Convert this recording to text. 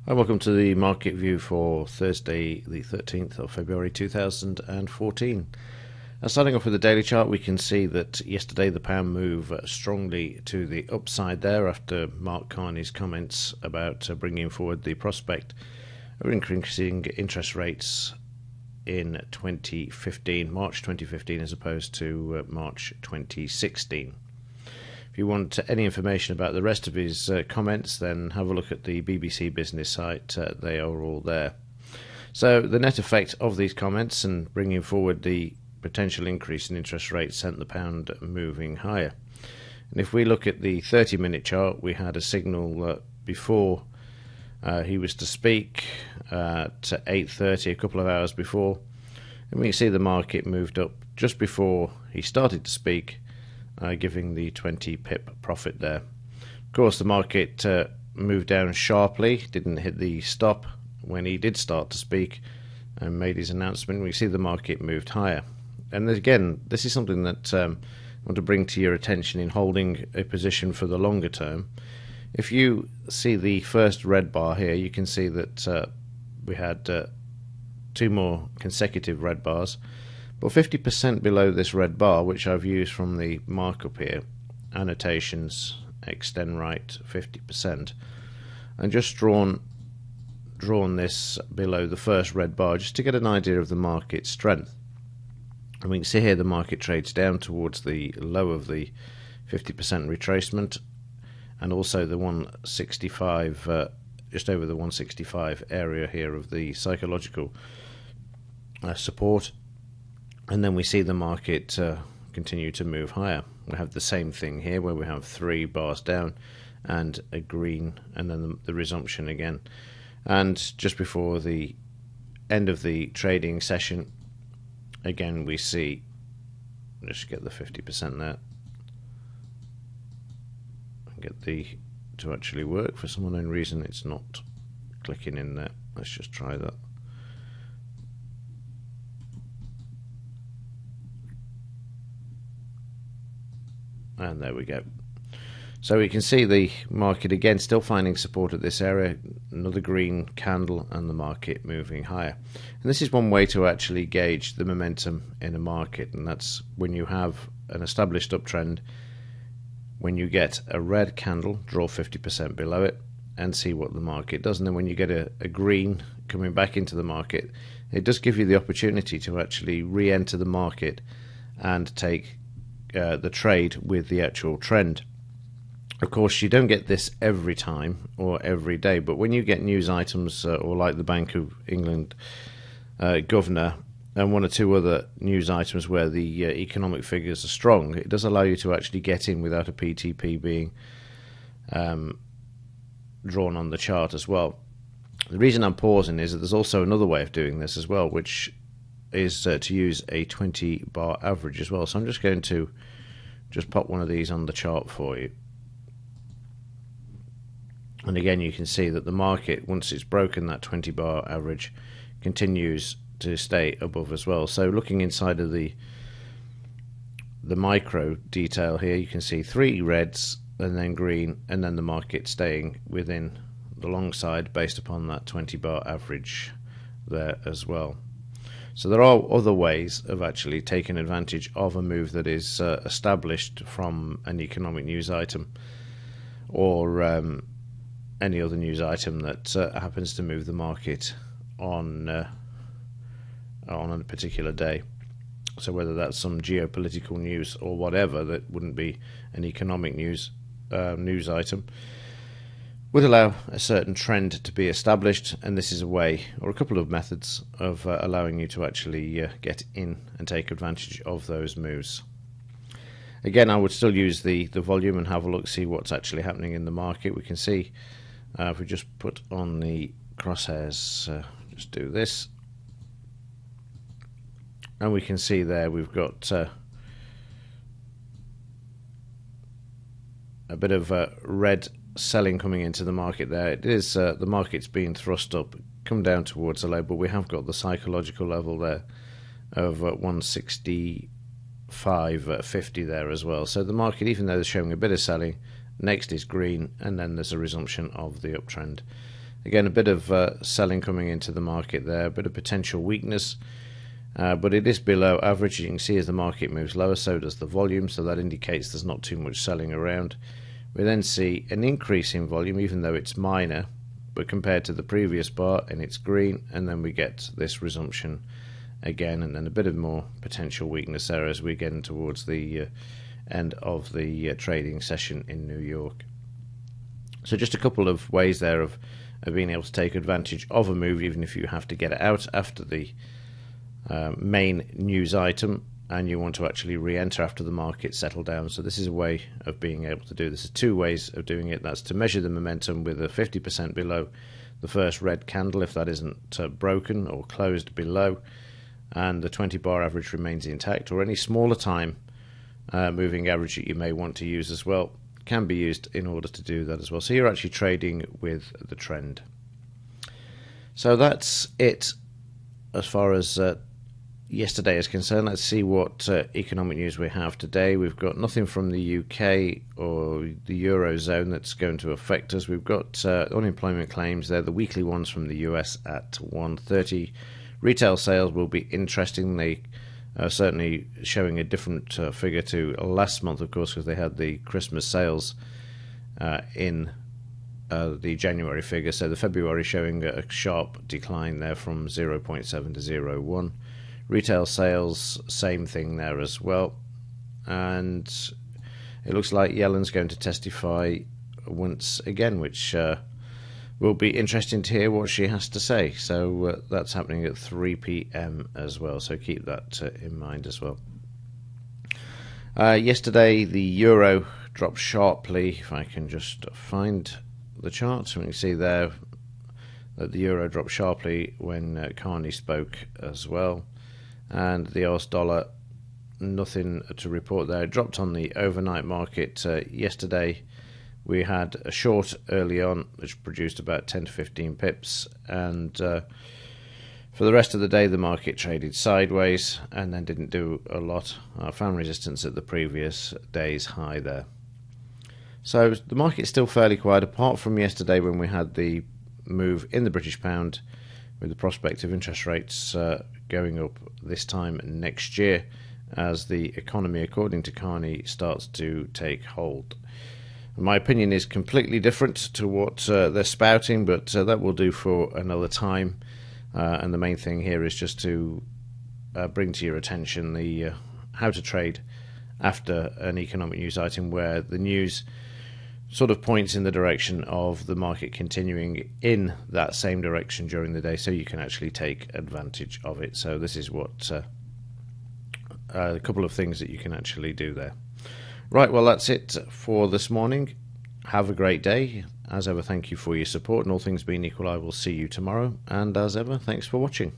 Hi, welcome to the market view for Thursday, the 13th of February 2014. Starting off with the daily chart, we can see that yesterday the pound moved strongly to the upside there after Mark Carney's comments about bringing forward the prospect of increasing interest rates in 2015, March 2015, as opposed to March 2016. If you want any information about the rest of his comments, then have a look at the BBC Business site. They are all there. So the net effect of these comments and bringing forward the potential increase in interest rates sent the pound moving higher. And if we look at the 30-minute chart, we had a signal before he was to speak at 8:30, a couple of hours before, and we can see the market moved up just before he started to speak, giving the 20 pip profit there. Of course, the market moved down sharply, didn't hit the stop when he did start to speak and made his announcement. We see the market moved higher. And again, this is something that I want to bring to your attention in holding a position for the longer term. If you see the first red bar here, you can see that we had two more consecutive red bars. But 50% below this red bar, which I've used from the markup here, annotations, extend right 50%, and just drawn this below the first red bar just to get an idea of the market strength. And we can see here the market trades down towards the low of the 50% retracement, and also the 165, just over the 165 area here of the psychological support. And then we see the market continue to move higher. We have the same thing here where we have 3 bars down and a green, and then the resumption again. And just before the end of the trading session, again we see, just get the 50% there, get the to actually work. For some unknown reason it's not clicking in there. Let's just try that. And there we go. So we can see the market again still finding support at this area, another green candle, and the market moving higher. And this is one way to actually gauge the momentum in a market, and that's when you have an established uptrend. When you get a red candle, draw 50% below it and see what the market does. And then when you get a green coming back into the market, it does give you the opportunity to actually re-enter the market and take the trade with the actual trend. Of course, you don't get this every time or every day, but when you get news items or like the Bank of England governor and one or two other news items where the economic figures are strong, it does allow you to actually get in without a PTP being drawn on the chart as well. The reason I'm pausing is that there's also another way of doing this as well, which is to use a 20 bar average as well. So I'm just going to just pop one of these on the chart for you. And again, you can see that the market, once it's broken that 20 bar average, continues to stay above as well. So looking inside of the micro detail here, you can see 3 reds and then green, and then the market staying within the long side based upon that 20 bar average there as well. So there are other ways of actually taking advantage of a move that is established from an economic news item or any other news item that happens to move the market on a particular day. So whether that's some geopolitical news or whatever that wouldn't be an economic news item, would allow a certain trend to be established, and this is a way, or a couple of methods, of allowing you to actually get in and take advantage of those moves. Again, I would still use the volume and have a look, see what's actually happening in the market. We can see, if we just put on the crosshairs, just do this, and we can see there we've got a bit of red selling coming into the market there. It is the market's being thrust up, come down towards the low, but we have got the psychological level there of 165.50 there as well. So the market, even though they're showing a bit of selling, next is green, and then there's a resumption of the uptrend. Again, a bit of selling coming into the market there, a bit of potential weakness, but it is below average. You can see as the market moves lower, so does the volume, so that indicates there's not too much selling around. We then see an increase in volume, even though it's minor, but compared to the previous bar, and it's green, and then we get this resumption again, and then a bit of more potential weakness there as we get in towards the end of the trading session in New York. So just a couple of ways there of being able to take advantage of a move, even if you have to get it out after the main news item and you want to actually re-enter after the market settled down. So this is a way of being able to do this. There's two ways of doing it. That's to measure the momentum with a 50% below the first red candle if that isn't broken or closed below, and the 20 bar average remains intact, or any smaller time moving average that you may want to use as well can be used in order to do that as well. So you're actually trading with the trend. So that's it as far as yesterday is concerned. Let's see what economic news we have today. We've got nothing from the UK or the Eurozone that's going to affect us. We've got unemployment claims. They're the weekly ones from the US at 1:30. Retail sales will be interesting. They are certainly showing a different figure to last month, of course, because they had the Christmas sales in the January figure. So the February showing a sharp decline there from 0.7 to 0.1. Retail sales, same thing there as well. And it looks like Yellen's going to testify once again, which will be interesting to hear what she has to say. So that's happening at 3 p.m. as well, so keep that in mind as well. Yesterday the euro dropped sharply. If I can just find the chart, so we can see there that the euro dropped sharply when Carney spoke as well. And the Aus dollar, nothing to report there. It dropped on the overnight market yesterday. We had a short early on, which produced about 10 to 15 pips, and for the rest of the day the market traded sideways and then didn't do a lot. Found resistance at the previous day's high there. So the market's still fairly quiet, apart from yesterday when we had the move in the British pound with the prospect of interest rates going up this time next year as the economy, according to Carney, starts to take hold. My opinion is completely different to what they're spouting, but that will do for another time. And the main thing here is just to bring to your attention the how to trade after an economic news item where the news sort of points in the direction of the market continuing in that same direction during the day, so you can actually take advantage of it. So this is what a couple of things that you can actually do there. Right, well, that's it for this morning. Have a great day. As ever, thank you for your support, and all things being equal, I will see you tomorrow. And as ever, thanks for watching.